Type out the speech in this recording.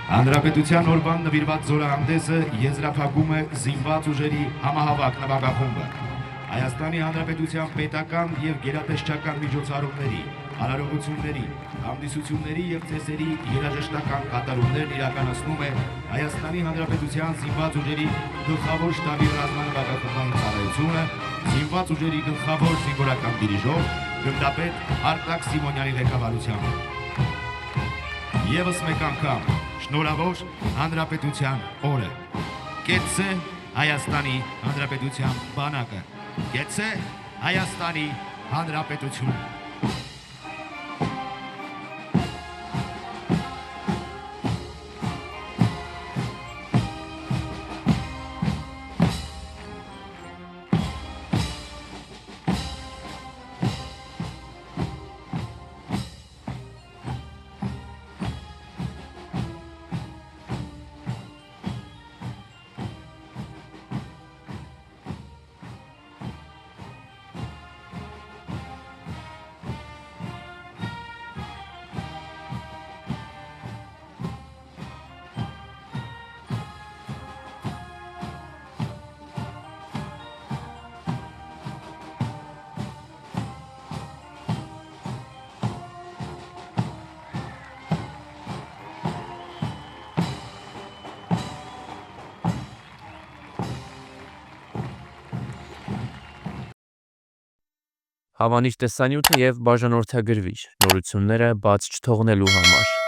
Հանրապետության օրվան նվիրված զորահանդեսը եզրափակում է զինված ուժերի համահավաք նվագախումբը։ Հայաստանի Հանրապետության պետական և գերատեսչական միջոցառումների, արարողությունների, հանդիսությունների և ծեսերի երաժշտական կատարումներն իրականացնում է Հայաստանի Հանրապետության զինված ուժերի գլխավոր շտաբի ռազմանվագախմբային ծառայությունը, զինված ուժերի գլխավոր զինվորական դիրիժոր գնդապետ Արտակ Սիմոնյանի ղեկավարությամբ։ Եվս մեկ անգամ շնորհավոր Հանրապետության օրը։ Կեցցե Հայաստանի Հանրապետության բանակը։ Կեցցե Հայաստանի Հանրապետությունը։ Հավանիր տեսանյութը և բաժանորդագրվիր նորությունները բաց չթողնելու համար։